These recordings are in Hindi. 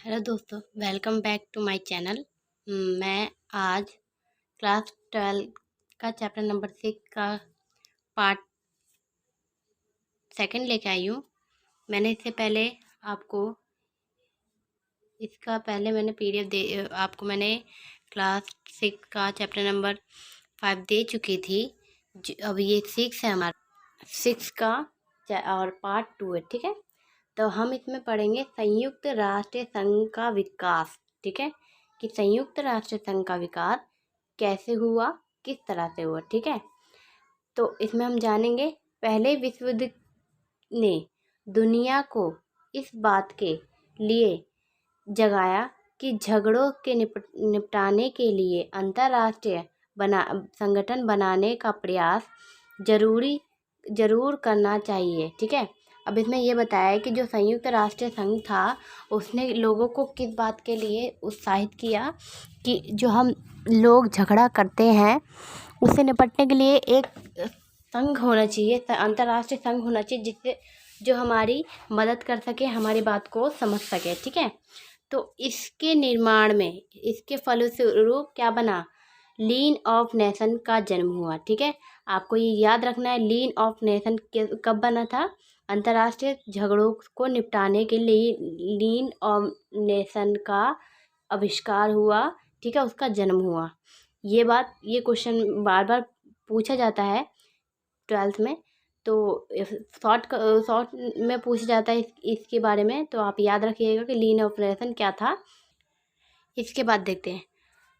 हेलो दोस्तों, welcome back to my channel. मैं आज क्लास 12 का चैप्टर नंबर 6 का पार्ट सेकंड लेके आई हूँ। मैंने इससे पहले आपको मैंने पीडीएफ दे आपको मैंने क्लास 6 का चैप्टर नंबर 5 दे चुकी थी। अब ये 6 है, हमारा 6 का और पार्ट 2 है। ठीक है, तो हम इसमें पढ़ेंगे संयुक्त राष्ट्र संघ का विकास। ठीक है, कि संयुक्त राष्ट्र संघ का विकास कैसे हुआ, किस तरह से हुआ। ठीक है, तो इसमें हम जानेंगे पहले विश्व युद्ध ने दुनिया को इस बात के लिए जगाया कि झगड़ों के निपटाने के लिए अंतर्राष्ट्रीय संगठन बनाने का प्रयास जरूर करना चाहिए। ठीक है, अब इसमें यह बताया है कि जो संयुक्त राष्ट्र संघ था उसने लोगों को किस बात के लिए उत्साहित किया कि जो हम लोग झगड़ा करते हैं उससे निपटने के लिए एक संघ होना चाहिए, अंतर्राष्ट्रीय संघ होना चाहिए, जिससे जो हमारी मदद कर सके, हमारी बात को समझ सके। ठीक है, तो इसके निर्माण में, इसके फलस्वरूप क्या बना, लीग ऑफ नेशन का जन्म हुआ। ठीक है, आपको ये याद रखना है, लीग ऑफ नेशन कब बना था, अंतर्राष्ट्रीय झगड़ों को निपटाने के लिए लीग ऑफ नेशन का आविष्कार हुआ। ठीक है, उसका जन्म हुआ। ये क्वेश्चन बार बार पूछा जाता है 12th में, तो शॉर्ट में पूछा जाता है इसके बारे में, तो आप याद रखिएगा कि लीग ऑफ नेशन क्या था। इसके बाद देखते हैं,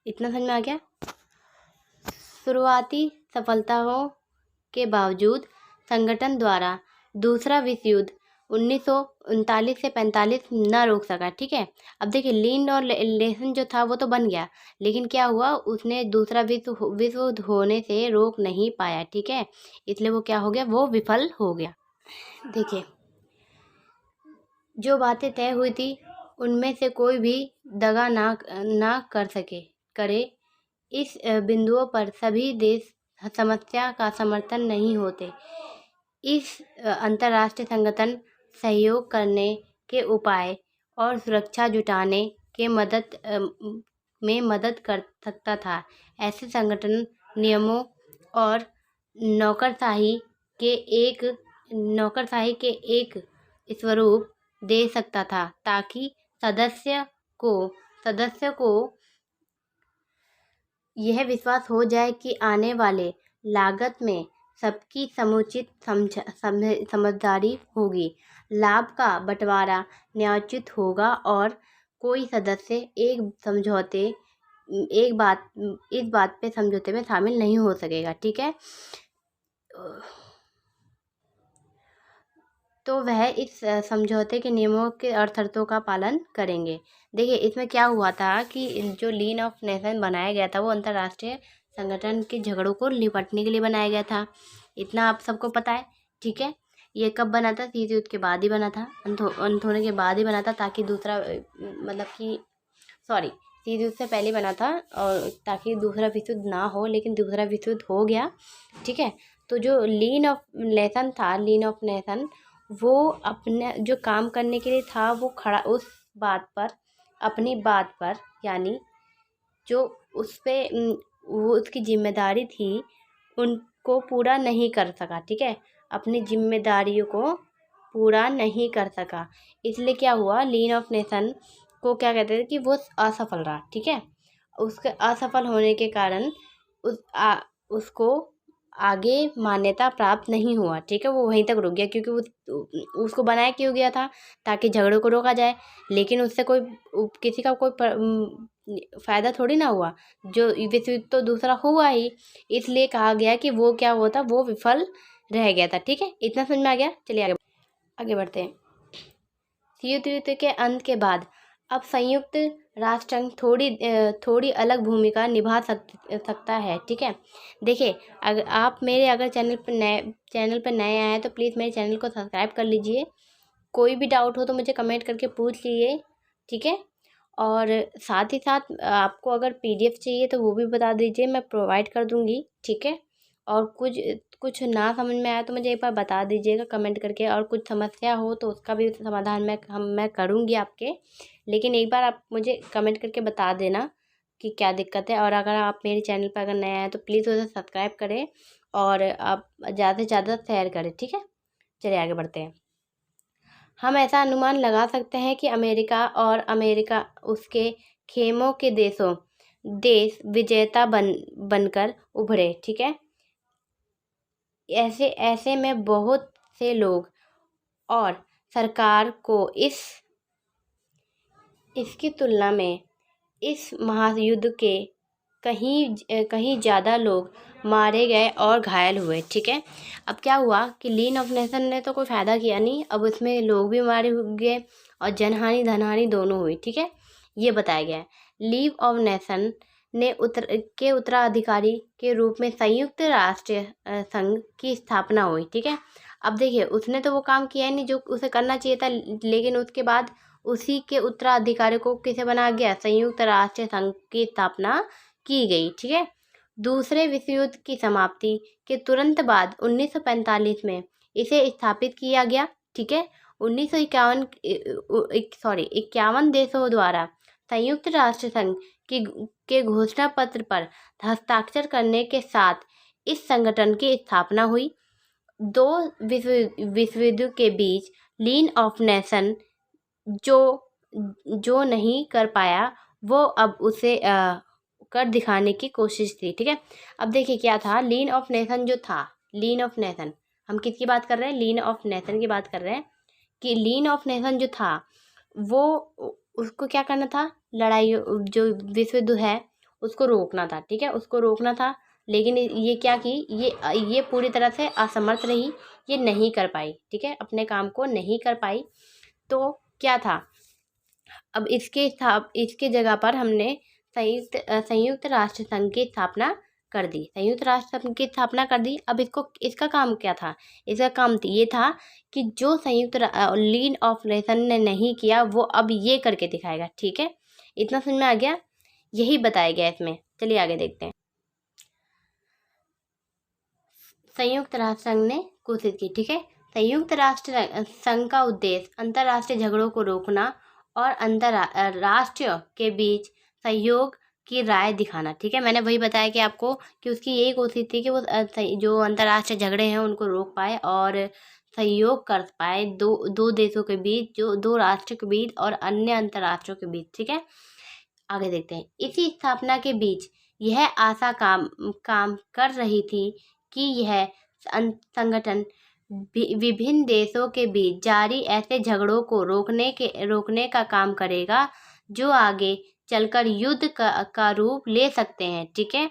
इतना समझ में आ गया। शुरुआती सफलताओं के बावजूद संगठन द्वारा दूसरा विश्व युद्ध 1939 से 45 न रोक सका। ठीक है, अब देखिए लीग और नेशन जो था वो तो बन गया, लेकिन क्या हुआ, उसने दूसरा विश्व युद्ध होने से रोक नहीं पाया। ठीक है, इसलिए वो क्या हो गया, वो विफल हो गया। देखिए, जो बातें तय हुई थी उनमें से कोई भी दगा ना करे। इस बिंदुओं पर सभी देश समस्या का समर्थन नहीं होते। इस अंतर्राष्ट्रीय संगठन सहयोग करने के उपाय और सुरक्षा जुटाने के में मदद कर सकता था। ऐसे संगठन नियमों और नौकरशाही के एक स्वरूप दे सकता था, ताकि सदस्य को यह विश्वास हो जाए कि आने वाले लागत में सबकी समुचित समझदारी होगी, लाभ का बंटवारा न्यायोचित होगा और कोई सदस्य इस बात पे समझौते में शामिल नहीं हो सकेगा। ठीक है, तो वह इस समझौते के नियमों के और शर्तों का पालन करेंगे। देखिए, इसमें क्या हुआ था कि जो लीग ऑफ नेशन बनाया गया था वो अंतर्राष्ट्रीय संगठन के झगड़ों को निपटने के लिए बनाया गया था। इतना आप सबको पता है। ठीक है, ये कब बना था, शीत युद्ध के बाद ही बना था, अंत होने के बाद ही बना था, ताकि दूसरा शीत युद्ध से पहले बना था, और ताकि दूसरा विश्व युद्ध ना हो, लेकिन दूसरा विश्व युद्ध हो गया। ठीक है, तो जो लीग ऑफ नेशन था, लीग ऑफ नेशन वो अपने जो काम करने के लिए था वो खड़ा उस बात पर, अपनी बात पर, यानी जो उस पे वो उसकी जिम्मेदारी थी उनको पूरा नहीं कर सका। ठीक है, अपनी जिम्मेदारियों को पूरा नहीं कर सका, इसलिए क्या हुआ, लीग ऑफ नेशन को क्या कहते थे कि वो असफल रहा। ठीक है, उसके असफल होने के कारण उसको आगे मान्यता प्राप्त नहीं हुआ। ठीक है, वो वहीं तक रुक गया, क्योंकि उसको बनाया क्यों गया था, ताकि झगड़ों को रोका जाए, लेकिन उससे किसी का कोई फ़ायदा थोड़ी ना हुआ। जो विश्व युद्ध तो दूसरा हुआ ही, इसलिए कहा गया कि वो क्या हुआ था, वो विफल रह गया था। ठीक है, इतना समझ में आ गया। चलिए आगे बढ़ते हैं। शीत युद्ध के अंत के बाद अब संयुक्त राष्ट्र संघ थोड़ी अलग भूमिका निभा सकता है। ठीक है, देखिए, अगर चैनल पर नए आए हैं तो प्लीज़ मेरे चैनल को सब्सक्राइब कर लीजिए। कोई भी डाउट हो तो मुझे कमेंट करके पूछ लीजिए। ठीक है, और साथ ही साथ आपको अगर पीडीएफ चाहिए तो वो भी बता दीजिए, मैं प्रोवाइड कर दूँगी। ठीक है, और कुछ कुछ ना समझ में आया तो मुझे एक बार बता दीजिएगा कमेंट करके, और कुछ समस्या हो तो उसका भी समाधान मैं करूँगी आपके। लेकिन एक बार आप मुझे कमेंट करके बता देना कि क्या दिक्कत है। और अगर आप मेरे चैनल पर अगर नए आए तो प्लीज़ उसे सब्सक्राइब करें और आप ज़्यादा से ज़्यादा शेयर करें, ठीक है। चलिए आगे बढ़ते हैं। हम ऐसा अनुमान लगा सकते हैं कि अमेरिका उसके खेमों के देश विजेता बनकर उभरे, ठीक है। ऐसे ऐसे में बहुत से लोग और सरकार को इसकी तुलना में इस महायुद्ध के कहीं ज़्यादा लोग मारे गए और घायल हुए, ठीक है। अब क्या हुआ कि लीन ऑफ नेशन ने तो कोई फ़ायदा किया नहीं, अब उसमें लोग भी मारे गए और जनहानि धनहानि दोनों हुई, ठीक है। ये बताया गया है। लीग ऑफ नेशन ने उत्तराधिकारी के रूप में संयुक्त राष्ट्र संघ की स्थापना हुई, ठीक है। अब देखिए उसने तो वो काम किया ही नहीं जो उसे करना चाहिए था, लेकिन उसके बाद उसी के उत्तराधिकारी को किसे बनाया गया, संयुक्त राष्ट्र संघ की स्थापना की गई, ठीक है। दूसरे विश्व युद्ध की समाप्ति के तुरंत बाद 1945 में इसे स्थापित किया गया, ठीक है। 1951 देशों द्वारा संयुक्त राष्ट्र संघ के घोषणा पत्र पर हस्ताक्षर करने के साथ इस संगठन की स्थापना हुई। दो विश्व युद्ध के बीच लीन ऑफ नेशन जो नहीं कर पाया वो अब उसे कर दिखाने की कोशिश थी, ठीक है। अब देखिए क्या था, लीन ऑफ नेशन जो था, लीन ऑफ नेशन हम किसकी बात कर रहे हैं, लीन ऑफ नेशन की बात कर रहे हैं कि लीन ऑफ नेशन जो था वो उसको क्या करना था, लड़ाई जो विश्व युद्ध है उसको रोकना था, ठीक है, उसको रोकना था। लेकिन ये क्या की, ये पूरी तरह से असमर्थ रही, ये नहीं कर पाई, ठीक है, अपने काम को नहीं कर पाई। तो क्या था, अब इसके जगह पर हमने संयुक्त राष्ट्र संघ की स्थापना कर दी, संयुक्त राष्ट्र संघ की स्थापना कर दी। अब इसका काम क्या था, इसका काम ये था कि जो लीन ऑफ नेशन ने नहीं किया वो अब ये करके दिखाएगा, ठीक है। इतना समझ में आ गया, यही बताया गया इसमें। चलिए आगे देखते हैं। संयुक्त राष्ट्र संघ ने कोशिश की, ठीक है। संयुक्त राष्ट्र संघ का उद्देश्य अंतर्राष्ट्रीय झगड़ों को रोकना और अंतर्राष्ट्रीय के बीच सहयोग की राय दिखाना, ठीक है। मैंने वही बताया कि आपको कि उसकी यही कोशिश थी कि वो जो अंतर्राष्ट्रीय झगड़े हैं उनको रोक पाए और सहयोग कर पाए दो देशों के बीच, जो दो राष्ट्रों के बीच और अन्य अंतर्राष्ट्रों के बीच, ठीक है। आगे देखते हैं। इसी स्थापना के बीच यह आशा काम कर रही थी कि यह संगठन विभिन्न देशों के बीच जारी ऐसे झगड़ों को रोकने का काम करेगा जो आगे चलकर युद्ध का रूप ले सकते हैं, ठीक है।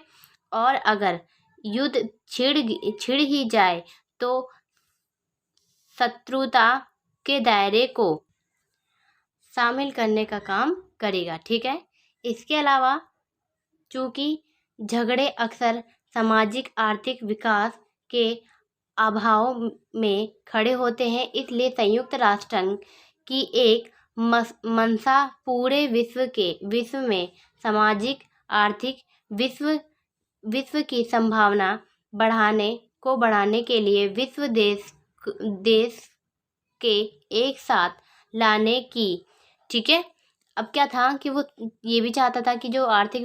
और अगर युद्ध छिड़ ही जाए तो शत्रुता के दायरे को शामिल करने का काम करेगा, ठीक है। इसके अलावा चूँकि झगड़े अक्सर सामाजिक आर्थिक विकास के अभाव में खड़े होते हैं, इसलिए संयुक्त राष्ट्र संघ की एक मंशा पूरे विश्व में सामाजिक आर्थिक विश्व की संभावना बढ़ाने के लिए विश्व देश के एक साथ लाने की, ठीक है। अब क्या था कि वो ये भी चाहता था कि जो आर्थिक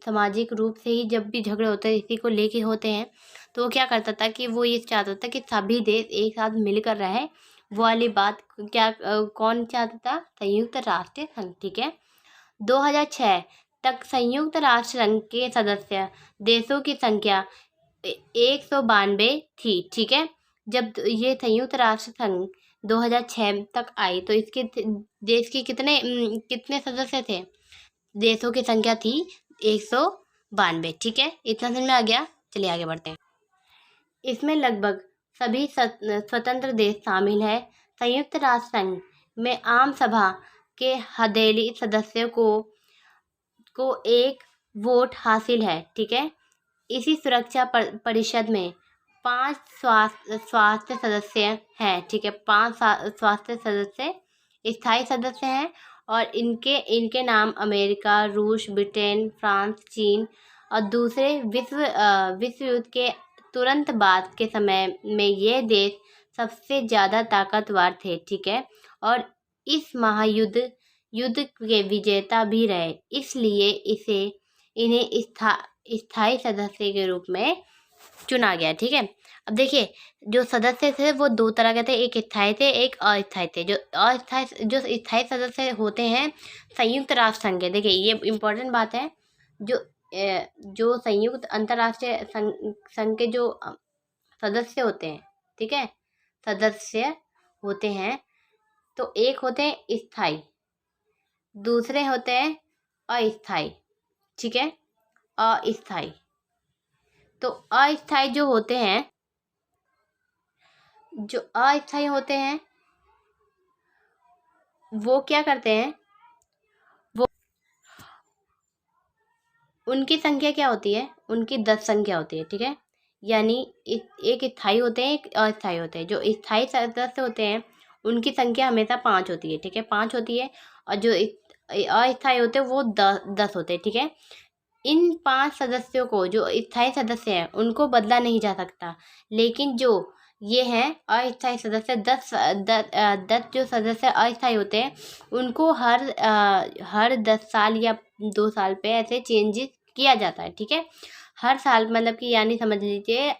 सामाजिक रूप से ही जब भी झगड़े होते हैं इसी को लेके होते हैं, तो वो क्या करता था कि वो ये चाहता था कि सभी देश एक साथ मिलकर रहे। वो वाली बात कौन चाहता था, संयुक्त राष्ट्र संघ, ठीक है। 2006 तक संयुक्त राष्ट्र संघ के सदस्य देशों की संख्या 192 थी, ठीक है। जब ये संयुक्त राष्ट्र संघ 2006 तक आई तो इसके देश के कितने सदस्य थे, देशों की संख्या थी 192, ठीक है। इतना समझ में आ गया। चलिए आगे बढ़ते हैं। इसमें लगभग सभी स्वतंत्र देश शामिल है। संयुक्त राष्ट्र संघ में आम सभा के हथेली सदस्यों को एक वोट हासिल है, ठीक है। इसी सुरक्षा परिषद में 5 स्वास्थ्य सदस्य हैं, ठीक है। 5 स्वास्थ्य सदस्य स्थायी सदस्य हैं और इनके नाम अमेरिका, रूस, ब्रिटेन, फ्रांस, चीन और दूसरे विश्व युद्ध के तुरंत बाद के समय में ये देश सबसे ज़्यादा ताकतवर थे, ठीक है, और इस युद्ध के विजेता भी रहे, इसलिए इन्हें स्थायी सदस्य के रूप में चुना गया, ठीक है। अब देखिए, जो सदस्य थे वो दो तरह के थे, एक स्थायी थे, एक अस्थायी थे। जो स्थायी सदस्य होते हैं संयुक्त राष्ट्र संघ के, देखिए ये इम्पोर्टेंट बात है, जो संयुक्त अंतर्राष्ट्रीय संघ के जो सदस्य होते हैं, ठीक है, सदस्य होते हैं, तो एक होते हैं स्थायी, दूसरे होते हैं अस्थायी, ठीक है, अस्थायी। तो अस्थायी जो होते हैं, वो क्या करते हैं, वो उनकी संख्या क्या होती है, उनकी 10 संख्या होती है, ठीक है। यानी एक स्थायी होते हैं, एक अस्थायी होते हैं। जो स्थायी सदस्य होते हैं उनकी संख्या हमेशा 5 होती है, ठीक है, 5 होती है, और जो अस्थायी होते हैं वो 10 होते हैं, ठीक है। इन 5 सदस्यों को, जो स्थायी सदस्य हैं, उनको बदला नहीं जा सकता, लेकिन जो ये हैं अस्थायी सदस्य, 10 जो सदस्य अस्थायी होते हैं उनको हर 10 साल या 2 साल पे ऐसे चेंजेस किया जाता है, ठीक है। हर साल मतलब कि यानी समझ लीजिए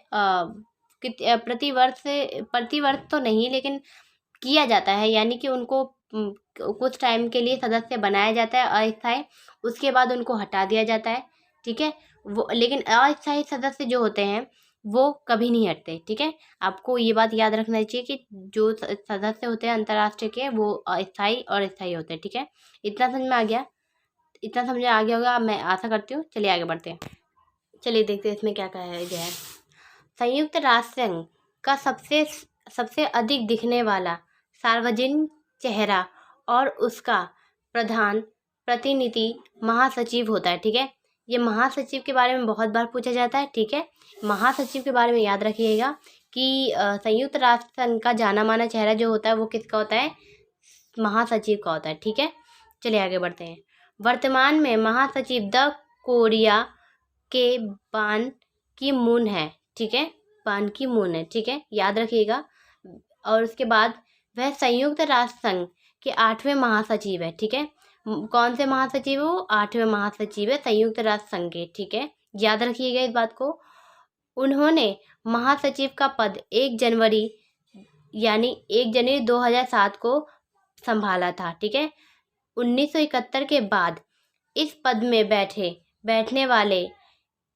प्रतिवर्ष तो नहीं, लेकिन किया जाता है, यानी कि उनको कुछ टाइम के लिए सदस्य बनाया जाता है अस्थायी, उसके बाद उनको हटा दिया जाता है, ठीक है। वो लेकिन अस्थायी सदस्य जो होते हैं वो कभी नहीं हटते, ठीक है। आपको ये बात याद रखना चाहिए कि जो सदस्य होते हैं अंतर्राष्ट्रीय के वो अस्थायी और स्थायी होते हैं, ठीक है। इतना समझ में आ गया? इतना समझ में आ गया होगा, मैं आशा करती हूँ। चलिए आगे बढ़ते हैं। चलिए देखते हैं इसमें क्या कहा गया है। संयुक्त राष्ट्र संघ का सबसे अधिक दिखने वाला सार्वजनिक चेहरा और उसका प्रधान प्रतिनिधि महासचिव होता है, ठीक है। ये महासचिव के बारे में बहुत बार पूछा जाता है, ठीक है। महासचिव के बारे में याद रखिएगा कि संयुक्त राष्ट्र संघ का जाना माना चेहरा जो होता है वो किसका होता है, महासचिव का होता है, ठीक है। चलिए आगे बढ़ते हैं। वर्तमान में महासचिव द कोरिया के बान की मून है, ठीक है, बान की मून है, ठीक है, याद रखिएगा। और उसके बाद वह संयुक्त राष्ट्र संघ के 8वें महासचिव है, ठीक है। कौन से महासचिव है वो? 8वें महासचिव है संयुक्त राष्ट्र संघ के, ठीक है, याद रखिएगा इस बात को। उन्होंने महासचिव का पद 1 जनवरी 2007 को संभाला था, ठीक है। 1971 के बाद इस पद में बैठने वाले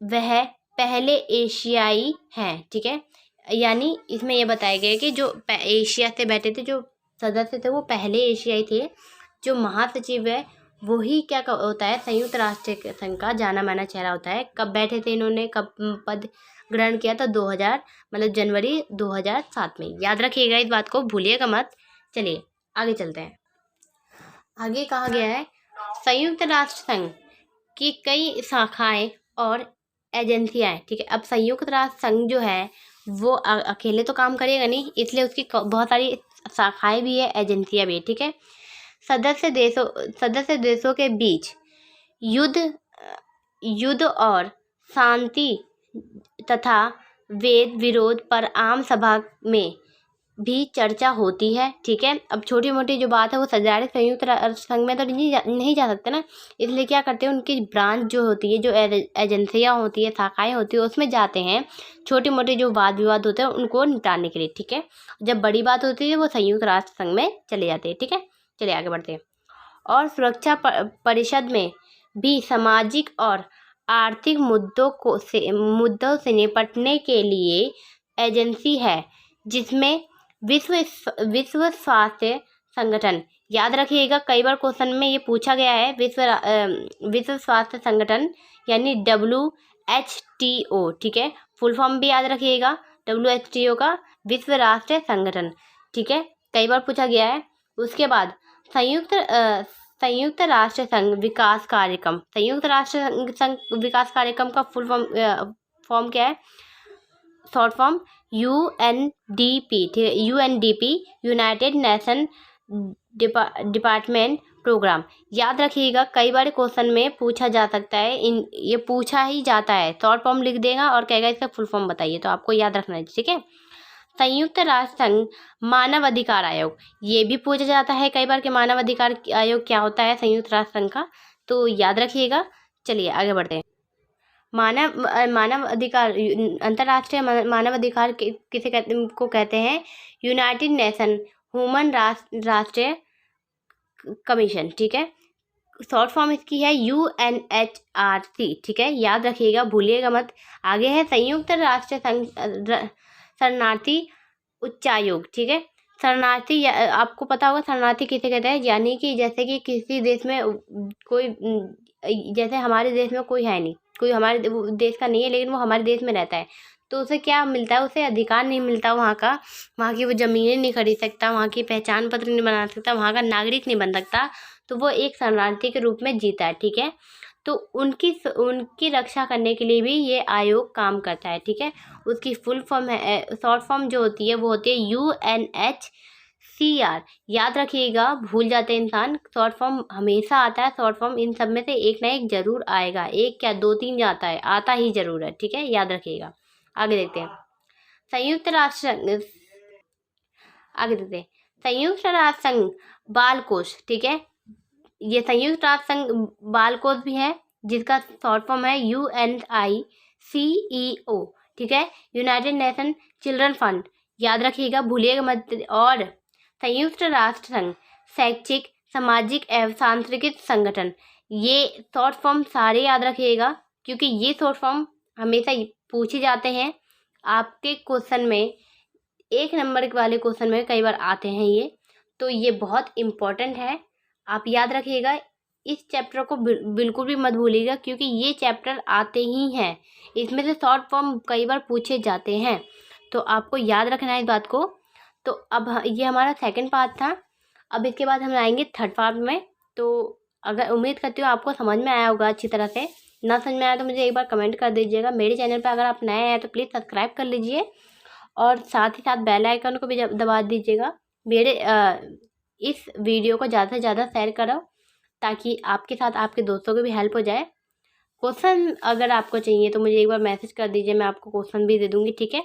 वह पहले एशियाई हैं, ठीक है। यानी इसमें यह बताया गया है कि जो एशिया से बैठे थे, जो सदस्य थे वो पहले एशियाई थे। जो महासचिव है वही क्या होता है, संयुक्त राष्ट्र संघ का जाना माना चेहरा होता है। कब बैठे थे इन्होंने, कब पद ग्रहण किया था? जनवरी 2007 में। याद रखिएगा इस बात को, भूलिएगा मत। चलिए आगे चलते हैं। आगे कहा गया है संयुक्त राष्ट्र संघ की कई शाखाएं और एजेंसियां हैं, ठीक है। अब संयुक्त राष्ट्र संघ जो है वो अकेले तो काम करेगा नहीं, इसलिए उसकी बहुत सारी शाखाएं भी है, एजेंसियां भी है, ठीक है। सदस्य देशों के बीच युद्ध और शांति तथा वेद विरोध पर आम सभा में भी चर्चा होती है, ठीक है। अब छोटी मोटी जो बात है वो डायरेक्ट संयुक्त राष्ट्र संघ में तो नहीं जा सकते ना, इसलिए क्या करते हैं, उनकी ब्रांच जो होती है, जो एजेंसियाँ होती है, शाखाएं होती है, उसमें जाते हैं। छोटी मोटी जो वाद विवाद होते हैं उनको निपटाने के लिए, ठीक है। जब बड़ी बात होती है वो संयुक्त राष्ट्र संघ में चले जाते हैं, ठीक है। चलिए आगे बढ़ते हैं। और सुरक्षा परिषद में भी सामाजिक और आर्थिक मुद्दों से निपटने के लिए एजेंसी है, जिसमें विश्व स्वास्थ्य संगठन, याद रखिएगा कई बार क्वेश्चन में ये पूछा गया है, विश्व स्वास्थ्य संगठन यानी WHO, ठीक है। फुल फॉर्म भी याद रखिएगा, WHO का विश्व राष्ट्र संगठन, ठीक है, कई बार पूछा गया है। उसके बाद संयुक्त राष्ट्र संघ विकास कार्यक्रम, संयुक्त राष्ट्र संघ विकास कार्यक्रम का फुल फॉर्म क्या है, शॉर्ट फॉर्म UNDP, ठीक है, UNDP United Nation Department programme. याद रखिएगा, कई बार क्वेश्चन में पूछा जा सकता है, ये पूछा ही जाता है, शॉर्ट फॉर्म लिख देगा और कहेगा इसका फुल फॉर्म बताइए, तो आपको याद रखना है, ठीक है। संयुक्त राष्ट्र संघ मानव अधिकार आयोग, ये भी पूछा जाता है कई बार कि मानव अधिकार आयोग क्या होता है संयुक्त राष्ट्र संघ का, तो याद रखिएगा। चलिए आगे बढ़ते हैं। मानव अधिकार, अंतर्राष्ट्रीय मानव अधिकार किसे कहते हैं? यूनाइटेड नेशन ह्यूमन राष्ट्रीय कमीशन, ठीक है। शॉर्ट फॉर्म इसकी है UNHRC, ठीक है, याद रखिएगा, भूलिएगा मत। आगे है संयुक्त राष्ट्र शरणार्थी उच्चायोग, ठीक है। शरणार्थी, आपको पता होगा शरणार्थी किसे कहते हैं, यानी कि जैसे कि किसी देश में कोई, जैसे हमारे देश में कोई है नहीं, कोई हमारे देश का नहीं है लेकिन वो हमारे देश में रहता है, तो उसे क्या मिलता है? उसे अधिकार नहीं मिलता वहाँ का, वहाँ की वो ज़मीनें नहीं खरीद सकता, वहाँ की पहचान पत्र नहीं बना सकता, वहाँ का नागरिक नहीं बन सकता, तो वो एक शरणार्थी के रूप में जीता है, ठीक है। तो उनकी रक्षा करने के लिए भी ये आयोग काम करता है, ठीक है। उसकी फुल फॉर्म है, शॉर्ट फॉर्म जो होती है वो होती है UNHCR। याद रखिएगा, भूल जाते हैं इंसान, शॉर्ट फॉर्म हमेशा आता है, शॉर्ट फॉर्म इन सब में से एक ना एक जरूर आएगा, एक क्या दो तीन जाता है, आता ही जरूर है, ठीक है, याद रखिएगा। आगे देखते हैं संयुक्त राष्ट्र संयुक्त राष्ट्र संघ बाल कोष, ठीक है। ये संयुक्त राष्ट्र संघ बाल कोष भी है, जिसका शॉर्ट फॉर्म है UNICEO, ठीक है, यूनाइटेड नेशन चिल्ड्रन फंड, याद रखिएगा, भूलिएगा मत। और संयुक्त राष्ट्र संघ शैक्षिक सामाजिक एवं सांस्कृतिक संगठन, ये शॉर्ट फॉर्म सारे याद रखिएगा, क्योंकि ये शॉर्ट फॉर्म हमेशा पूछे जाते हैं आपके क्वेश्चन में, 1 नंबर वाले क्वेश्चन में कई बार आते हैं ये, तो ये बहुत इम्पोर्टेंट है, आप याद रखिएगा। इस चैप्टर को बिल्कुल भी मत भूलिएगा, क्योंकि ये चैप्टर आते ही हैं, इसमें से शॉर्ट फॉर्म कई बार पूछे जाते हैं, तो आपको याद रखना है इस बात को। तो अब ये हमारा सेकंड पार्ट था, अब इसके बाद हम आएंगे थर्ड पार्ट में। तो अगर उम्मीद करती हूँ आपको समझ में आया होगा अच्छी तरह से, ना समझ में आया तो मुझे एक बार कमेंट कर दीजिएगा। मेरे चैनल पर अगर आप नए हैं तो प्लीज़ सब्सक्राइब कर लीजिए, और साथ ही साथ बेल आइकन को भी दबा दीजिएगा। मेरे इस वीडियो को ज़्यादा से ज़्यादा शेयर करो, ताकि आपके साथ आपके दोस्तों को भी हेल्प हो जाए। क्वेश्चन अगर आपको चाहिए तो मुझे एक बार मैसेज कर दीजिए, मैं आपको क्वेश्चन भी दे दूँगी, ठीक है।